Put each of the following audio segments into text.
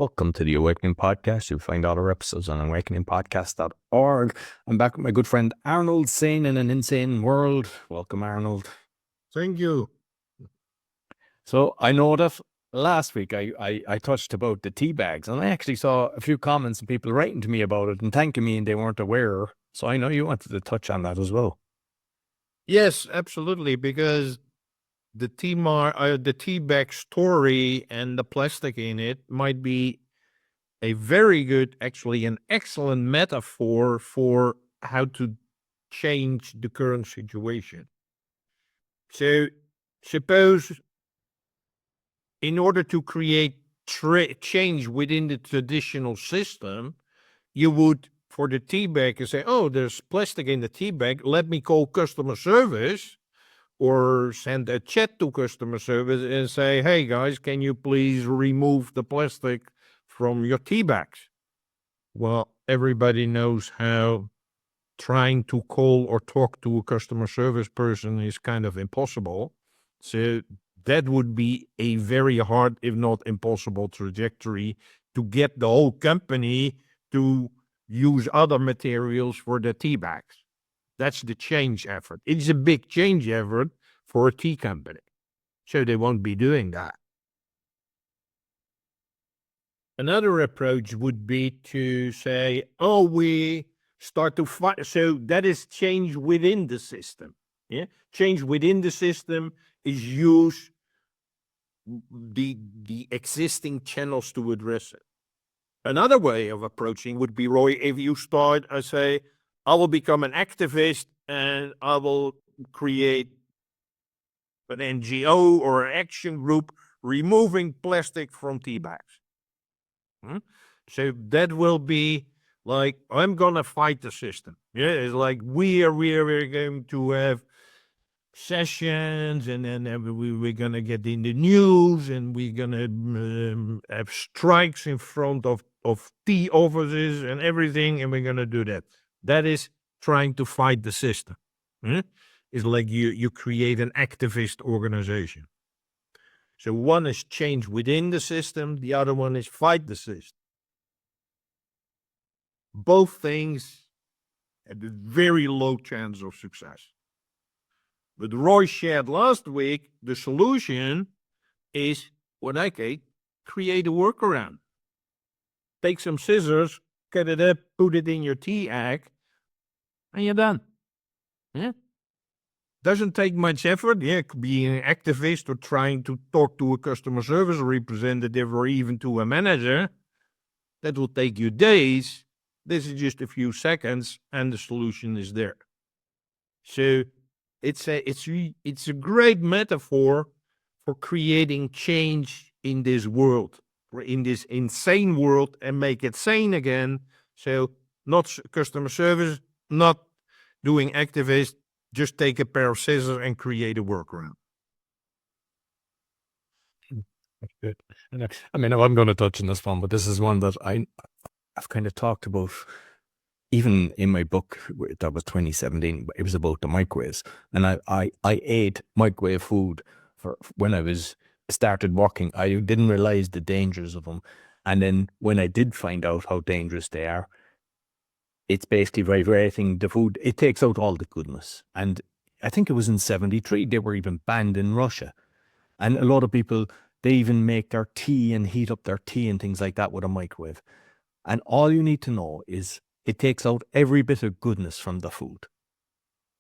Welcome to the Awakening Podcast. You'll find all our episodes on awakeningpodcast.org. I'm back with my good friend Arnold, Sane in an insane world. Welcome, Arnold. Thank you. So I know that last week I touched about the tea bags, and I actually saw a few comments and people writing to me about it and thanking me, and they weren't aware. So I know you wanted to touch on that as well. Yes, absolutely, because the tea bag story and the plastic in it might be a very good, actually an excellent metaphor for how to change the current situation. So suppose in order to create change within the traditional system, you would, for the tea bag, say, oh, there's plastic in the tea bag, let me call customer service or send a chat to customer service and say, hey guys, can you please remove the plastic from your tea bags? Well, everybody knows how trying to call or talk to a customer service person is kind of impossible. So that would be a very hard, if not impossible, trajectory to get the whole company to use other materials for the tea bags. That's the change effort. It's a big change effort for a tea company. So they won't be doing that. Another approach would be to say, oh, we start to fight. So that is change within the system. Yeah. Change within the system is use the existing channels to address it. Another way of approaching would be, Roy, if you start, I say, I will become an activist and I will create an NGO or an action group removing plastic from tea bags. So that will be like, I'm going to fight the system. Yeah, it's like we're going to have sessions, and then we're going to get in the news, and we're going to have strikes in front of tea offices and everything, and we're going to do that. That is trying to fight the system. It's like you create an activist organization. So one is change within the system, the other one is fight the system. Both things had a very low chance of success. But Roy shared last week, the solution is what I say, create a workaround. Take some scissors, cut it up, put it in your tea bag, and you're done. Yeah. Doesn't take much effort. Yeah, being an activist or trying to talk to a customer service representative or even to a manager, that will take you days. This is just a few seconds, and the solution is there. So it's a great metaphor for creating change in this world, in this insane world, and make it sane again. So not customer service, not doing activist, just take a pair of scissors and create a workaround. Good. I mean, I'm going to touch on this one, but this is one that I've kind of talked about. Even in my book, that was 2017, it was about the microwaves. And I ate microwave food for when I started working. I didn't realize the dangers of them. And then when I did find out how dangerous they are, it's basically vibrating the food. It takes out all the goodness. And I think it was in 73, they were even banned in Russia. And a lot of people, they even make their tea and heat up their tea and things like that with a microwave. And all you need to know is it takes out every bit of goodness from the food.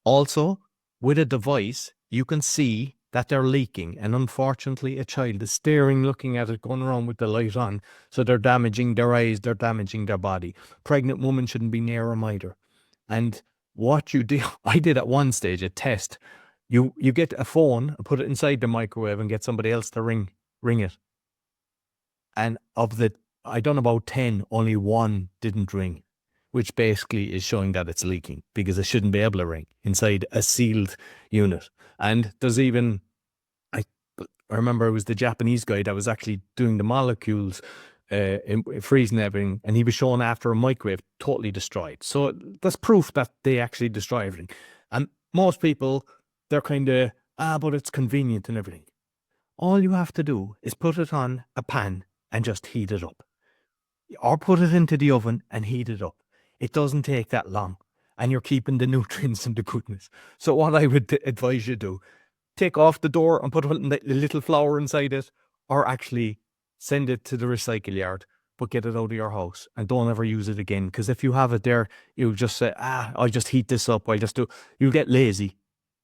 Also, with a device, you can see that they're leaking. And unfortunately, a child is staring, looking at it, going around with the light on. So they're damaging their eyes, they're damaging their body. Pregnant women shouldn't be near them either. And what you do, I did at one stage, a test. You get a phone and put it inside the microwave and get somebody else to ring it. And of the, I done about 10, only one didn't ring, which basically is showing that it's leaking because it shouldn't be able to ring inside a sealed unit. And there's even, I remember it was the Japanese guy that was actually doing the molecules, freezing everything, and he was showing after a microwave totally destroyed. So that's proof that they actually destroy everything. And most people, they're kind of, but it's convenient and everything. All you have to do is put it on a pan and just heat it up. or put it into the oven and heat it up. It doesn't take that long, and you're keeping the nutrients and the goodness. So what I would advise you do, take off the door and put a little flour inside it, or actually send it to the recycle yard, but get it out of your house and don't ever use it again. Because if you have it there, you just say, I'll just heat this up. You'll get lazy,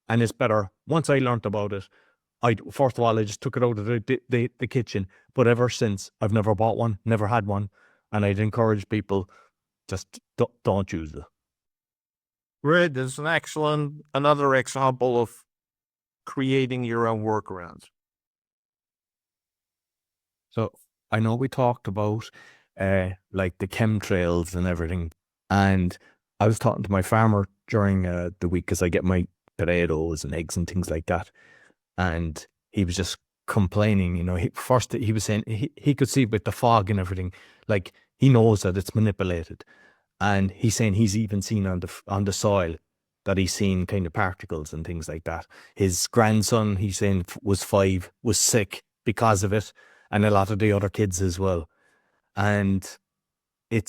and it's better. Once I learnt about it, first of all, I just took it out of the kitchen. But ever since, I've never bought one, never had one. And I'd encourage people, just don't use it. Great. That's another example of creating your own workarounds. So I know we talked about like the chemtrails and everything. And I was talking to my farmer during the week, because I get my potatoes and eggs and things like that. And he was just complaining, he was saying he could see with the fog and everything, like he knows that it's manipulated. And he's saying he's even seen on the soil that he's seen kind of particles and things like that. His grandson, he's saying, was 5, was sick because of it, and a lot of the other kids as well. And he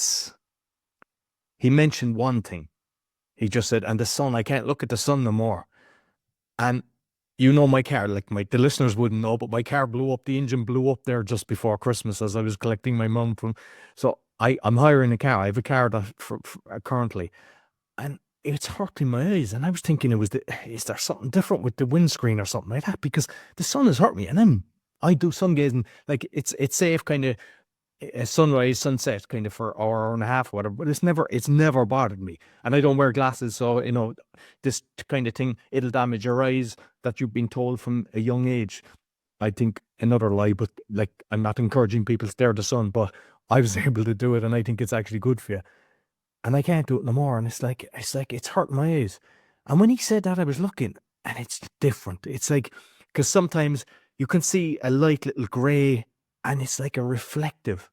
mentioned one thing. He just said, and the sun, I can't look at the sun no more. And my car, like the listeners wouldn't know, but my car blew up. The engine blew up there just before Christmas as I was collecting my mum from. So I'm hiring a car. I have a car that currently, and it's hurting my eyes. And I was thinking is there something different with the windscreen or something like that? Because the sun has hurt me, and I do sun gazing. Like it's safe, kind of a sunrise, sunset, kind of for an hour and a half, or whatever. But it's never bothered me, and I don't wear glasses, so this kind of thing, it'll damage your eyes. That you've been told from a young age. I think another lie, but like I'm not encouraging people to stare at the sun, but I was able to do it, and I think it's actually good for you. And I can't do it no more, and it's hurting my eyes. And when he said that, I was looking, and it's different. It's like, because sometimes you can see a light little grey, and it's like a reflective.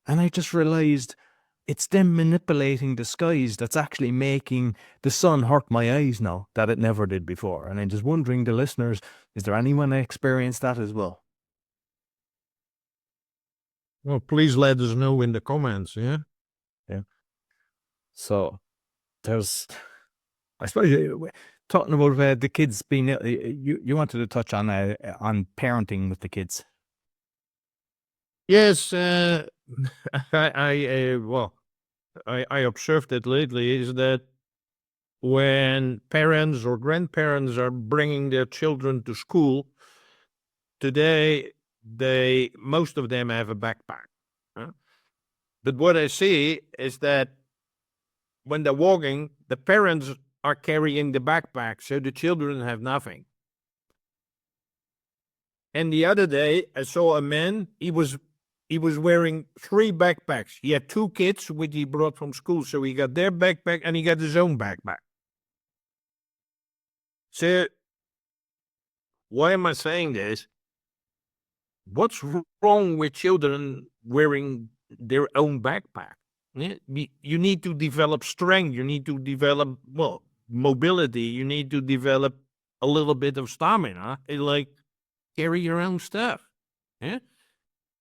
And I just realized it's them manipulating the skies that's actually making the sun hurt my eyes now, that it never did before. And I'm just wondering, the listeners, is there anyone that experienced that as well? Well, please let us know in the comments. Yeah. So there's, I suppose, talking about the kids being, you wanted to touch on parenting with the kids. Yes. I observed it lately, is that when parents or grandparents are bringing their children to school today, most of them have a backpack. But what I see is that when they're walking, the parents are carrying the backpack, so the children have nothing. And the other day, I saw a man. He was wearing 3 backpacks. He had 2 kids, which he brought from school. So he got their backpack and he got his own backpack. So why am I saying this? What's wrong with children wearing their own backpack? You need to develop strength. You need to develop, mobility. You need to develop a little bit of stamina. Like, carry your own stuff. Yeah.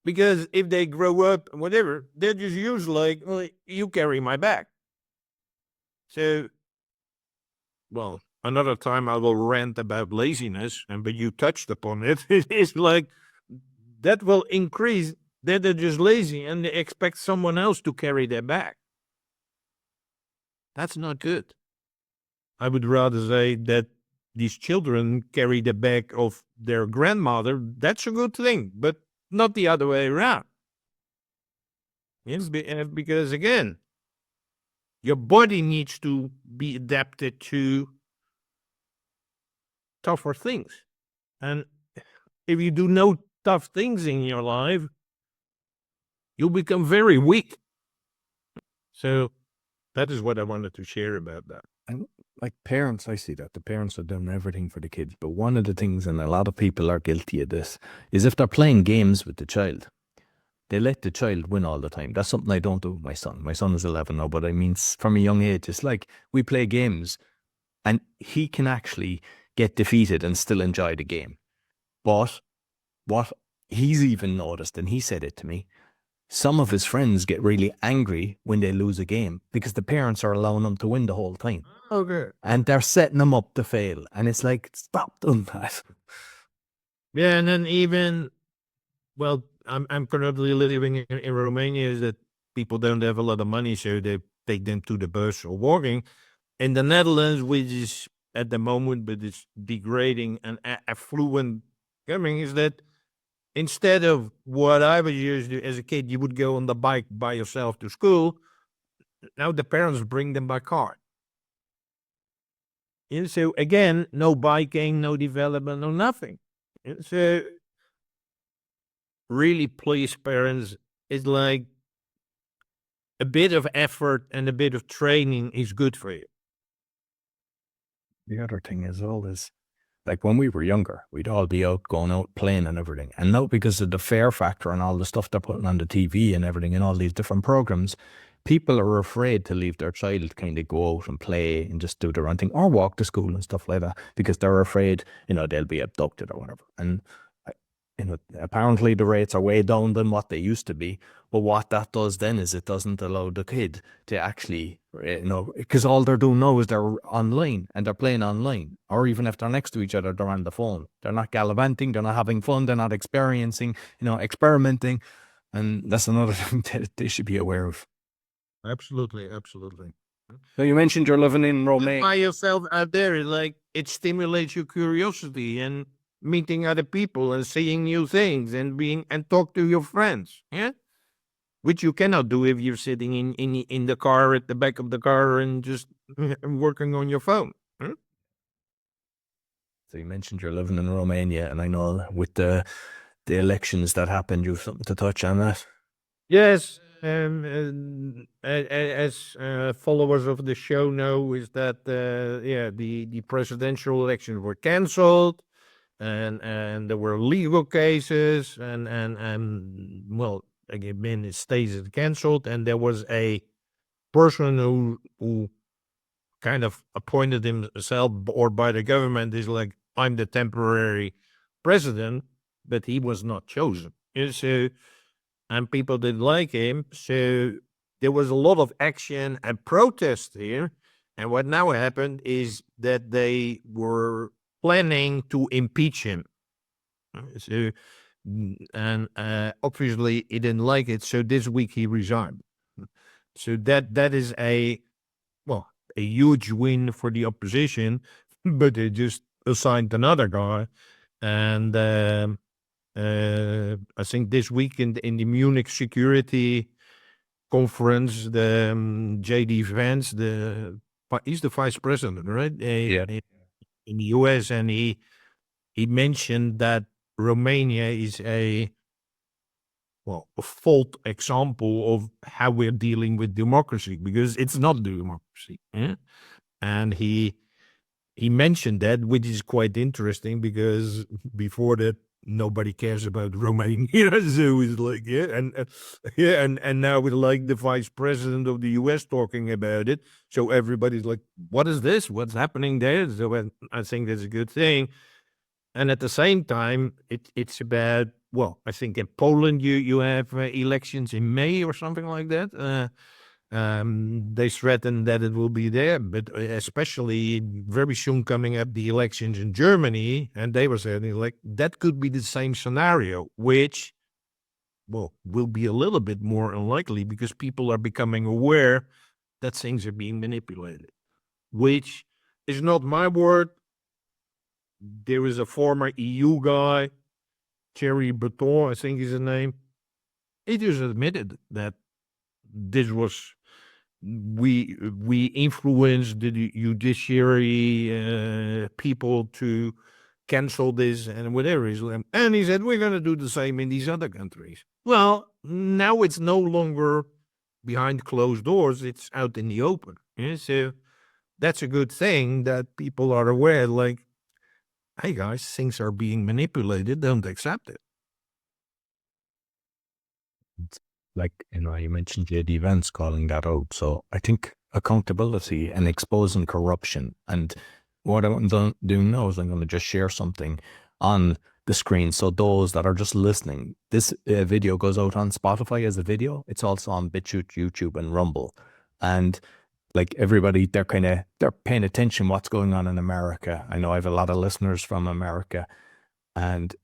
Because if they grow up, whatever, they're just used like, well, you carry my bag. So, another time I will rant about laziness, but you touched upon it. It's like, that will increase that they're just lazy and they expect someone else to carry their bag. That's not good. I would rather say that these children carry the bag of their grandmother. That's a good thing, but not the other way around. Yes, because again, your body needs to be adapted to tougher things. And if you do no tough things in your life, you'll become very weak. So that is what I wanted to share about that. And like parents, I see that the parents are doing everything for the kids. But one of the things, and a lot of people are guilty of this, is if they're playing games with the child, they let the child win all the time. That's something I don't do with my son. My son is 11 now, but I mean, from a young age, it's like we play games and he can actually get defeated and still enjoy the game. But what he's even noticed, and he said it to me, some of his friends get really angry when they lose a game because the parents are allowing them to win the whole time. Okay. And they're setting them up to fail. And it's like, stop doing that. Yeah, and then even, well, I'm currently living in Romania. Is that people don't have a lot of money, so they take them to the bus or walking. In the Netherlands, which is at the moment, but it's degrading and affluent coming, is that instead of what I was used to as a kid, you would go on the bike by yourself to school. Now the parents bring them by car. And so again, no biking, no development, no nothing. And so really, please, parents, it's like a bit of effort and a bit of training is good for you. The other thing is always, like when we were younger, we'd all be out, going out, playing and everything. And now because of the fear factor and all the stuff they're putting on the TV and everything and all these different programs, people are afraid to leave their child kind of go out and play and just do their own thing or walk to school and stuff like that because they're afraid, they'll be abducted or whatever. And apparently the rates are way down than what they used to be. But what that does then is it doesn't allow the kid to actually, because all they're doing now is they're online and they're playing online. Or even if they're next to each other, they're on the phone. They're not gallivanting, they're not having fun, they're not experiencing, experimenting. And that's another thing that they should be aware of. Absolutely, absolutely. So you mentioned you're living in Romania. By yourself out there, like it stimulates your curiosity and meeting other people and seeing new things and talk to your friends. Yeah. Which you cannot do if you're sitting in the car at the back of the car and just working on your phone. So you mentioned you're living in Romania, and I know with the elections that happened, you have something to touch on that. Yes, as followers of the show know, is that the presidential elections were cancelled, and there were legal cases, and well, again, it stays cancelled, and there was a person who kind of appointed himself or by the government is like, I'm the temporary president, but he was not chosen. And so, and people didn't like him. So there was a lot of action and protest here. And what now happened is that they were planning to impeach him. So, and obviously he didn't like it. So this week he resigned. So that is a huge win for the opposition, but they just assigned another guy. And I think this week in the Munich security conference, the JD Vance, he's the vice president, right? In the US, and he mentioned that Romania is a fault example of how we're dealing with democracy, because it's not democracy. Yeah? And he mentioned that, which is quite interesting, because before that, nobody cares about Romania. So it's like, and now with like the vice president of the US talking about it. So everybody's like, what is this? What's happening there? So I think that's a good thing. And at the same time, it's about, I think in Poland you have elections in May or something like that. They threaten that it will be there, but especially very soon coming up the elections in Germany, and they were saying like that could be the same scenario, which will be a little bit more unlikely because people are becoming aware that things are being manipulated, which is not my word. There is a former EU guy, Thierry Breton, I think is his name. He just admitted that this was we influenced the judiciary people to cancel this and whatever. And he said we're going to do the same in these other countries. Well, now it's no longer behind closed doors; it's out in the open. Yeah? So that's a good thing that people are aware. Like, hey guys, things are being manipulated. Don't accept it. Like, you mentioned JD Vance calling that out. So I think accountability and exposing corruption. And what I'm doing now is I'm going to just share something on the screen. So those that are just listening, this video goes out on Spotify as a video. It's also on BitChute, YouTube, and Rumble. And like everybody, they're paying attention what's going on in America. I know I have a lot of listeners from America, and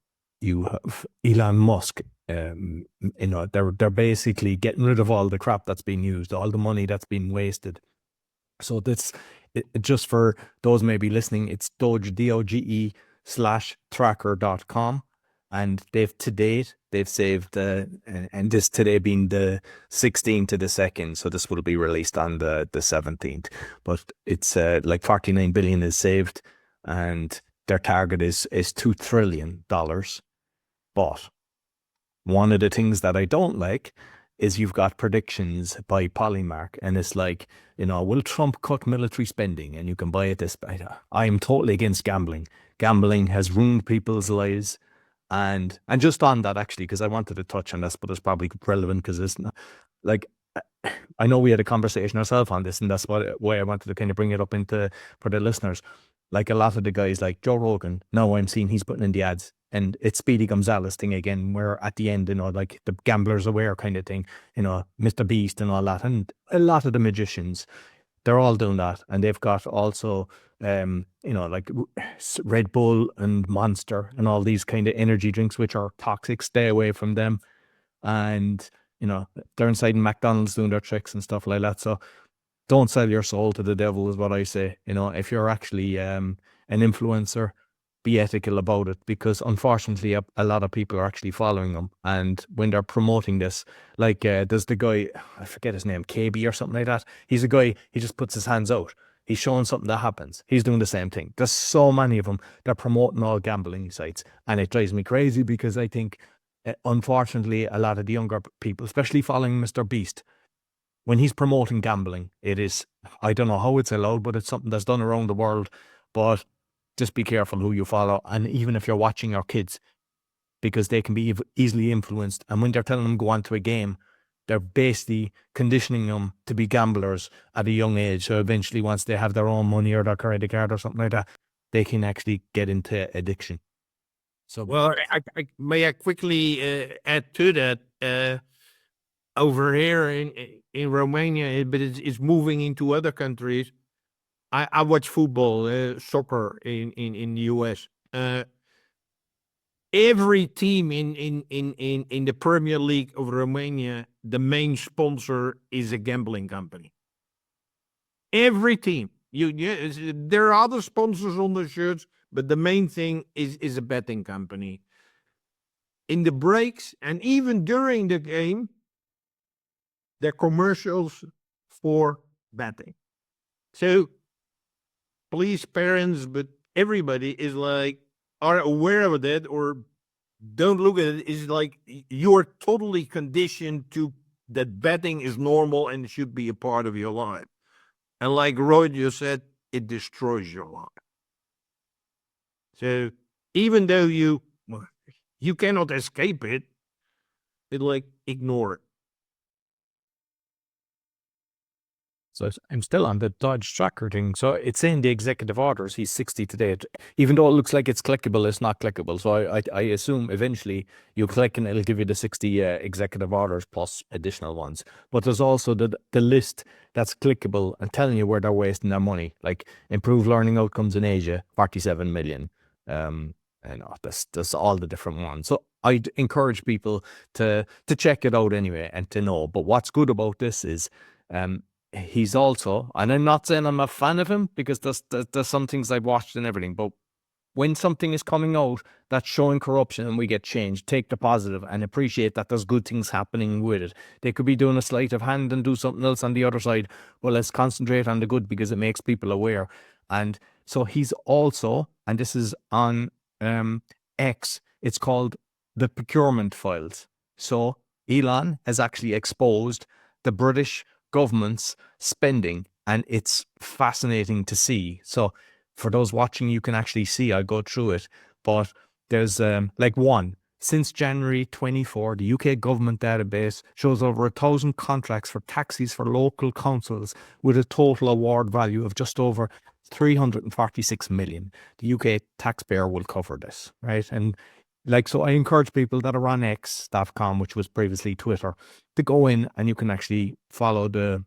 you have Elon Musk. You know, they're basically getting rid of all the crap that's being used, all the money that's been wasted. So that's just for those maybe listening. It's Doge Doge/tracker.com, and to date they've saved and this today being the 16th of the 2nd, so this will be released on the 17th. But it's like 49 billion is saved, and their target is $2 trillion. But one of the things that I don't like is you've got predictions by Polymark, and it's like, you know, will Trump cut military spending? And you can buy it this. I'm totally against gambling. Gambling has ruined people's lives. And just on that, actually, because I wanted to touch on this, but it's probably relevant because it's not, like, I know we had a conversation ourselves on this, and that's why I wanted to kind of bring it up for the listeners. Like a lot of the guys like Joe Rogan, now I'm seeing he's putting in the ads, and it's Speedy Gonzalez thing again, where at the end, you know, like the gamblers aware kind of thing, you know, Mr. Beast and all that. And a lot of the magicians, they're all doing that. And they've got also, you know, like Red Bull and Monster and all these kind of energy drinks, which are toxic. Stay away from them. And, you know, they're inside in McDonald's doing their tricks and stuff like that. So don't sell your soul to the devil is what I say. You know, if you're actually an influencer, be ethical about it, because unfortunately a lot of people are actually following them. And when they're promoting this, like there's the guy, I forget his name, KB or something like that. He's a guy, he just puts his hands out. He's showing something that happens. He's doing the same thing. There's so many of them. They're promoting all gambling sites. And it drives me crazy because I think, unfortunately, a lot of the younger people, especially following Mr. Beast, when he's promoting gambling, it is, I don't know how it's allowed, but it's something that's done around the world. But just be careful who you follow. And even if you're watching your kids, because they can be easily influenced. And when they're telling them go on to a game, they're basically conditioning them to be gamblers at a young age. So eventually, once they have their own money or their credit card or something like that, they can actually get into addiction. So, well, I may I quickly add to that. Over here in Romania, but it's moving into other countries. I watch football, soccer in the US. Every team in the Premier League of Romania, the main sponsor is a gambling company. Every team. There are other sponsors on the shirts, but the main thing is a betting company. In the breaks and even during the game, there are commercials for betting. So please, parents, but everybody is like, are aware of that or don't look at it. It's like you're totally conditioned to that betting is normal and should be a part of your life. And like Roy just said, it destroys your life. So even though you cannot escape it, like ignore it. So I'm still on the Doge Tracker thing. So it's saying the executive orders, he's 60 today. Even though it looks like it's clickable, it's not clickable. So I assume eventually you click and it'll give you the 60 executive orders plus additional ones. But there's also the list that's clickable and telling you where they're wasting their money. Like improved learning outcomes in Asia, 47 million. And that's all the different ones. So I'd encourage people to check it out anyway and to know. But what's good about this is, he's also, and I'm not saying I'm a fan of him because there's some things I've watched and everything, but when something is coming out that's showing corruption and we get changed, take the positive and appreciate that there's good things happening with it. They could be doing a sleight of hand and do something else on the other side. Well, let's concentrate on the good because it makes people aware. And so he's also, and this is on X, it's called the Procurement Files. So Elon has actually exposed the British government's spending, and it's fascinating to see. So for those watching, you can actually see, I go through it, but there's like one, since January 24, the UK government database shows over 1,000 contracts for taxis for local councils with a total award value of just over 346 million. The UK taxpayer will cover this, right? And like, so I encourage people that are on X.com, which was previously Twitter, to go in and you can actually follow the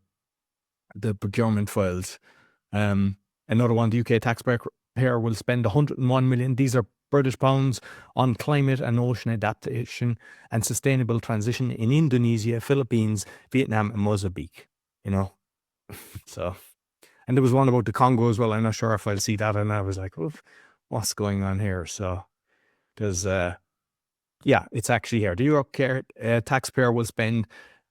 procurement files. Another one, the UK taxpayer will spend 101 million. These are British pounds on climate and ocean adaptation and sustainable transition in Indonesia, Philippines, Vietnam, and Mozambique. You know, so, and there was one about the Congo as well. I'm not sure if I'll see that, and I was like, oof, what's going on here? So there's yeah, it's actually here. The UK taxpayer will spend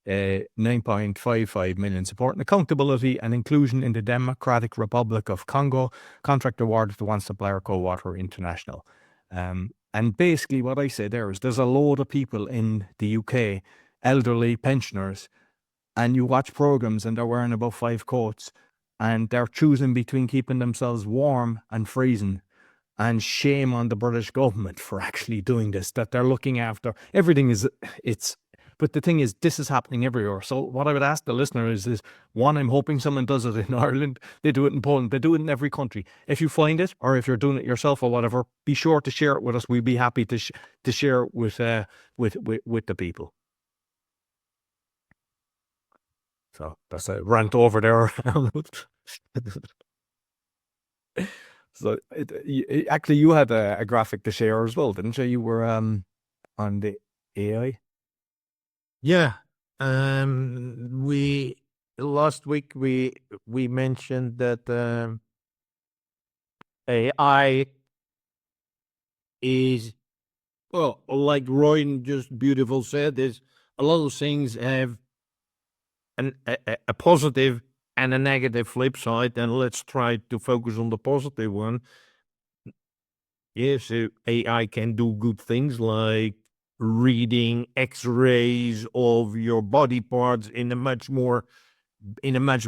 9.55 million supporting accountability and inclusion in the Democratic Republic of Congo, contract awarded to one supplier, Co-Water International. And basically what I say there is there's a load of people in the UK, elderly pensioners, and you watch programs and they're wearing about 5 coats and they're choosing between keeping themselves warm and freezing. And shame on the British government for actually doing this, that they're looking after everything but the thing is, this is happening everywhere. So what I would ask the listener is one, I'm hoping someone does it in Ireland. They do it in Poland. They do it in every country. If you find it, or if you're doing it yourself or whatever, be sure to share it with us. We'd be happy to share it with the people. So that's a rant over there. So actually, you had a graphic to share as well, didn't you? You were on the AI. Yeah. We last week we mentioned that AI is, well, like Roy just beautiful said, there's a lot of things have a positive and a negative flip side, and let's try to focus on the positive one. Yeah, so AI can do good things like reading X-rays of your body parts in a much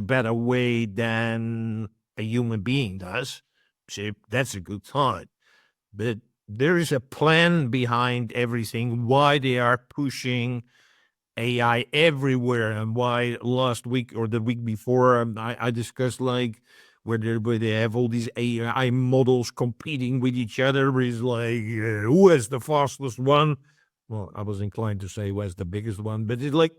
better way than a human being does. So that's a good sign. But there is a plan behind everything, why they are pushing AI everywhere, and why last week or the week before I discussed like where they have all these AI models competing with each other. Is like who has the fastest one? Well, I was inclined to say who has the biggest one, but it's like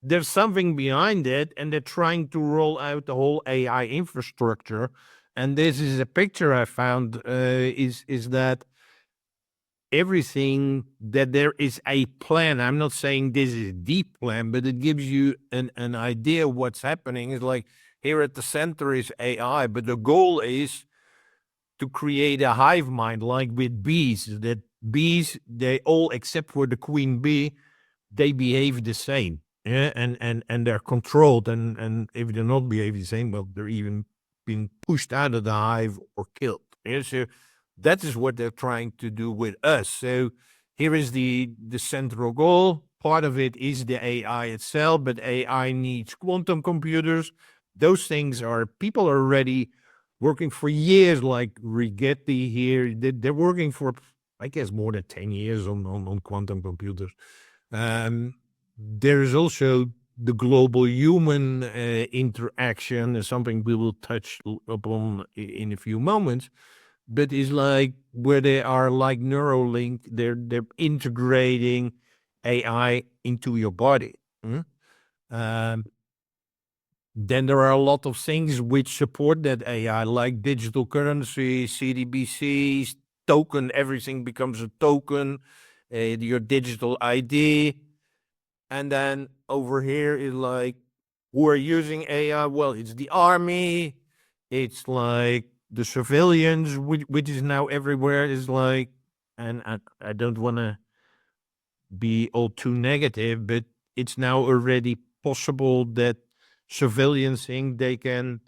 there's something behind it, and they're trying to roll out the whole AI infrastructure. And this is a picture I found is that everything, that there is a plan. I'm not saying this is a deep plan, but it gives you an idea of what's happening. Is like here at the center is AI, but the goal is to create a hive mind, like with bees. That bees, they all except for the queen bee, they behave the same. Yeah, and they're controlled, and if they're not behaving the same, well, they're even being pushed out of the hive or killed. Yeah, so that is what they're trying to do with us. So here is the central goal. Part of it is the AI itself, but AI needs quantum computers. Those things are, people are already working for years, like Rigetti here. They're working for, I guess, more than 10 years on quantum computers. There is also the global human interaction, something we will touch upon in a few moments. But it's like where they are like Neuralink, they're integrating AI into your body. Then there are a lot of things which support that AI, like digital currency, CDBCs, token. Everything becomes a token, your digital ID. And then over here is like, who are using AI? Well, it's the army. It's like the civilians, which is now everywhere. Is like, and I don't want to be all too negative, but it's now already possible that civilians think they can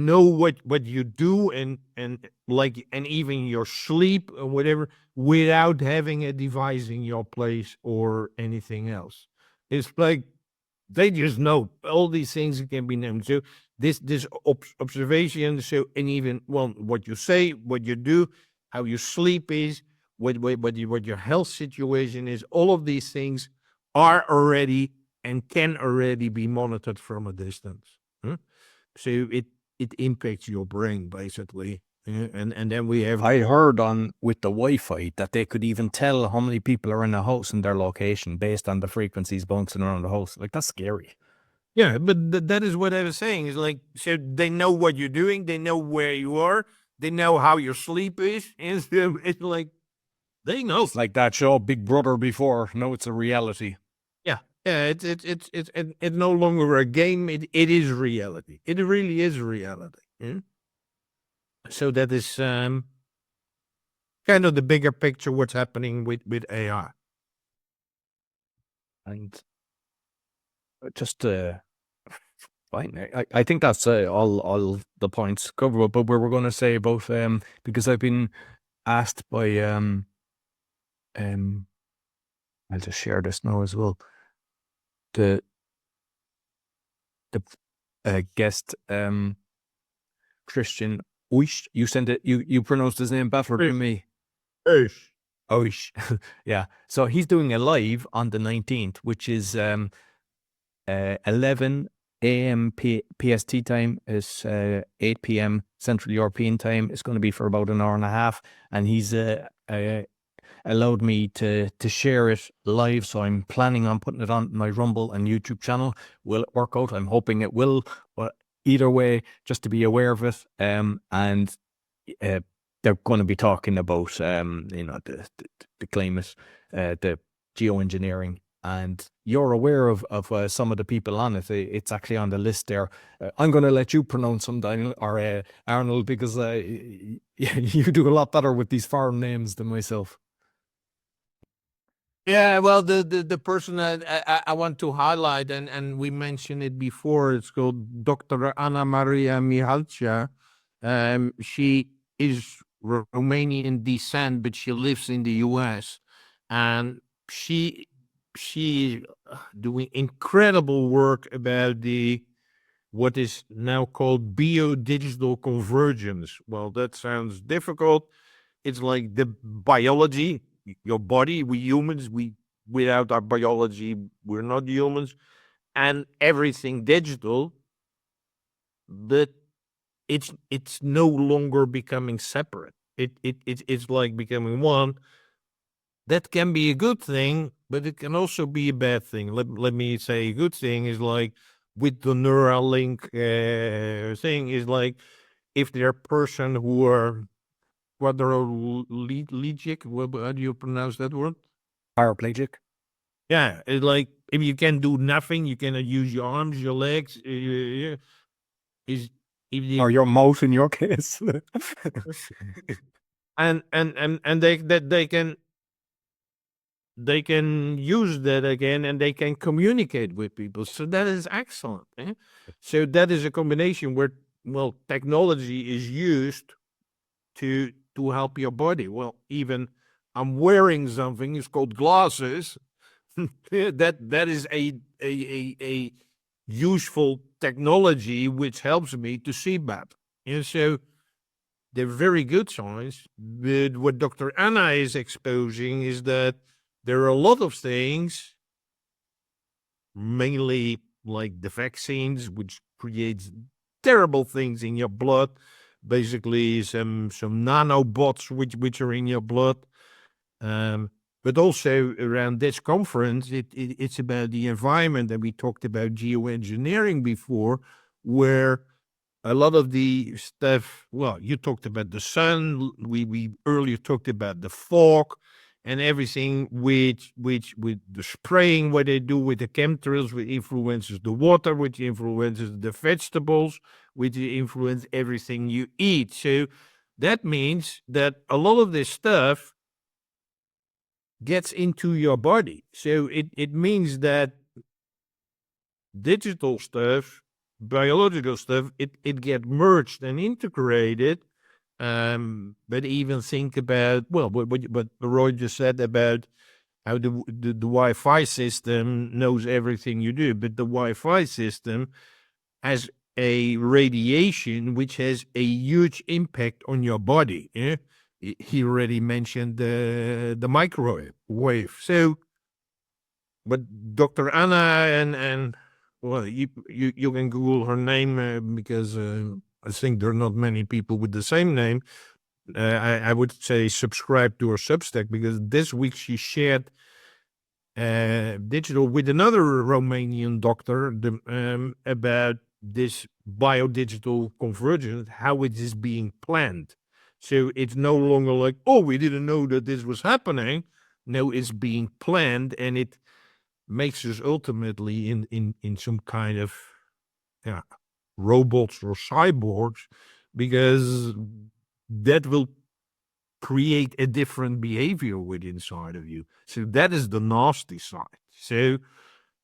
know what you do, and like, and even your sleep or whatever, without having a device in your place or anything else. It's like they just know all these things can be known. So this observation, so, and even, well, what you say, what you do, how your sleep is, what your health situation is, all of these things are already and can already be monitored from a distance. So it impacts your brain, basically. And then we have I heard on with the Wi-Fi that they could even tell how many people are in a house and their location based on the frequencies bouncing around the house. Like, that's scary. yeah, but that is what I was saying. Is like, so they know what you're doing, they know where you are, they know how your sleep is, and so it's like they know. It's like that show Big Brother before. Now it's a reality. Yeah, yeah. It's no longer a game. It is reality. It really is reality. Yeah? So that is kind of the bigger picture. What's happening with AI? And just fine. I think that's all the points covered. But we were going to say about because I've been asked by I'll just share this now as well. The guest Christian Oish, you sent it. You pronounced his name better than me. Oish. Yeah. So he's doing a live on the 19th, which is 11 a.m. PST time, is 8 p.m. Central European time. It's going to be for about an hour and a half, and he's allowed me to share it live. So I'm planning on putting it on my Rumble and YouTube channel. Will it work out? I'm hoping it will. But either way, just to be aware of it. And they're going to be talking about the climate, the Geo Engineering. And you're aware of some of the people on it. It's actually on the list there. I'm going to let you pronounce them, Daniel, or Arnold, because you do a lot better with these foreign names than myself. Yeah, well, the person that I want to highlight, and we mentioned it before, it's called Dr. Anna Maria Mihalcea. She is Romanian descent, but she lives in the US, and she doing incredible work about the what is now called bio-digital convergence. Well, that sounds difficult. It's like the biology, your body, we humans, without our biology, we're not humans, and everything digital, but it's no longer becoming separate. It's like becoming one. That can be a good thing, but it can also be a bad thing. Let me say a good thing is like with the Neuralink thing is like if there are person who are quadrilegic, how do you pronounce that word? Paraplegic. Yeah, it's like if you can do nothing, you cannot use your arms, your legs. Is if you, Or your mouth in your case. and they can use that again and they can communicate with people. So that is excellent. Eh? So that is a combination where, well, technology is used to help your body. Well, even I'm wearing something, it's called glasses. That is a useful technology which helps me to see better. And so they're very good signs. But what Dr. Anna is exposing is that there are a lot of things, mainly like the vaccines, which creates terrible things in your blood. Basically, some nanobots which are in your blood. But also around this conference, it's about the environment, and we talked about geoengineering before, where a lot of the stuff. Well, you talked about the sun. We earlier talked about the fog and everything, which with the spraying, what they do with the chemtrails, which influences the water, which influences the vegetables, which influence everything you eat. So that means that a lot of this stuff gets into your body. So it means that digital stuff, biological stuff, it get merged and integrated. But even think about, well, what Roy just said about how the Wi-Fi system knows everything you do, but the Wi-Fi system has a radiation which has a huge impact on your body. Yeah? He already mentioned the microwave wave. So, but Dr. Anna and well, you can Google her name because I think there are not many people with the same name. I would say subscribe to her Substack, because this week she shared digital with another Romanian doctor about this biodigital convergence, how it is being planned. So it's no longer like, oh, we didn't know that this was happening. No, it's being planned, and it makes us ultimately in some kind of robots or cyborgs, because that will create a different behavior within inside of you. So that is the nasty side. So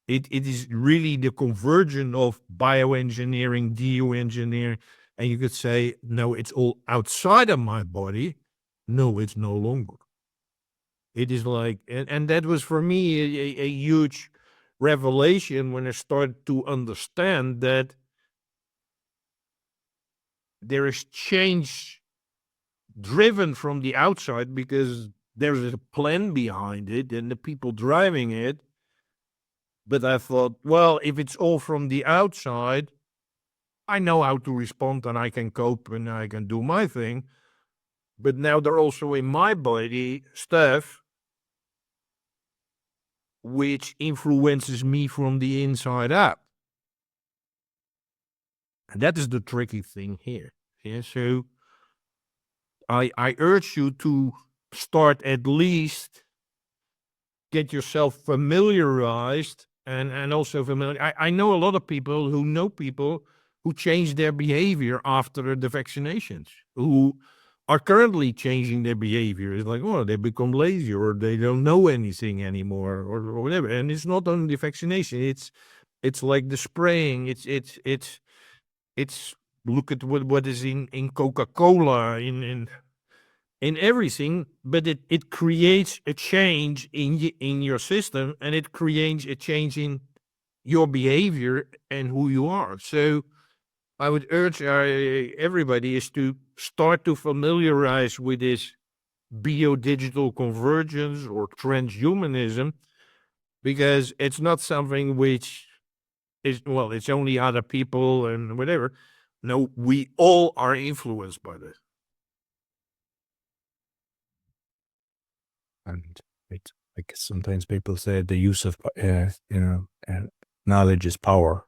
it is really the convergence of bioengineering, geoengineering, and you could say, no, it's all outside of my body. No, it's no longer. It is like, and that was for me a huge revelation when I started to understand that there is change driven from the outside, because there's a plan behind it and the people driving it. But I thought, well, if it's all from the outside, I know how to respond and I can cope and I can do my thing. But now they're also in my body stuff which influences me from the inside out. And that is the tricky thing here. Yeah, so I urge you to start, at least get yourself familiarized and also familiar. I know a lot of people who change their behavior after the vaccinations, who are currently changing their behavior. It's like, oh, they become lazy, or they don't know anything anymore, or whatever. And it's not only the vaccination. It's like the spraying. It's look at what is in Coca-Cola, in everything, but it creates a change in your system, and it creates a change in your behavior and who you are. So I would urge everybody is to start to familiarize with this biodigital convergence or transhumanism, because it's not something which is, well, it's only other people and whatever. No, we all are influenced by this. And it's like sometimes people say the use of, knowledge is power,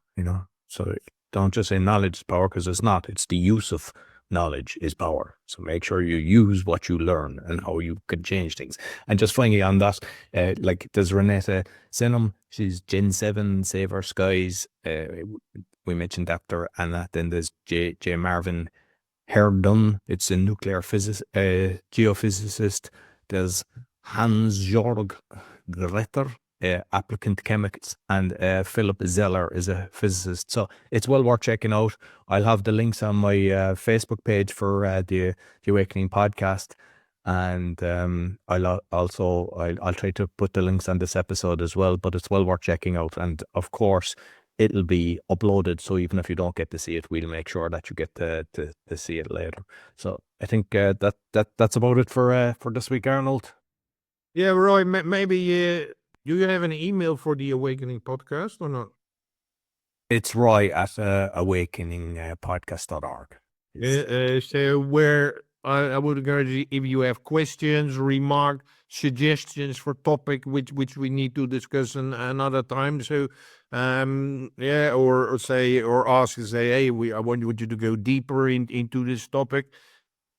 So don't just say knowledge is power, because it's not. It's the use of knowledge is power. So make sure you use what you learn and how you can change things. And just finally on that, like there's Renetta Sinham, she's Gen 7, Save Our Skies. We mentioned after, and then there's J. Marvin Herdun, it's a nuclear geophysicist. There's Hans-Jörg Gretter, applicant chemists, and Philip Zeller is a physicist. So it's well worth checking out. I'll have the links on my Facebook page for the Awakening podcast. And I'll try to put the links on this episode as well, but it's well worth checking out. And of course, it'll be uploaded, so even if you don't get to see it, we'll make sure that you get to see it later. So I think that's about it for this week, Arnold. Yeah, Roy, maybe do you have an email for the Awakening podcast or not? It's Roy at awakeningpodcast.org. So where I would encourage you, if you have questions, remarks, suggestions for topic which we need to discuss another time. So or ask and say, hey, I want you to go deeper into this topic.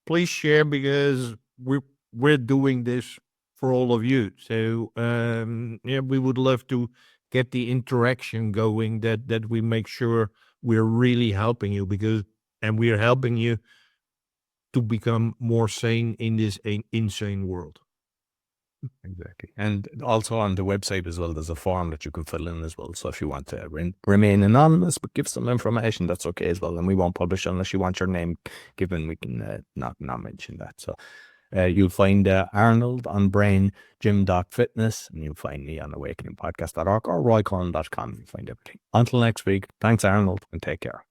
Please share, because we're doing this for all of you. So we would love to get the interaction going, that we make sure we're really helping you, and we are helping you to become more sane in this insane world. Exactly. And also on the website as well, there's a form that you can fill in as well. So if you want to remain anonymous but give some information, that's okay as well. And we won't publish unless you want your name given. We can not mention that. So you'll find Arnold on Brain, Jim.Fitness, and you'll find me on awakeningpodcast.org or roycullen.com. You'll find everything. Until next week, thanks, Arnold, and take care.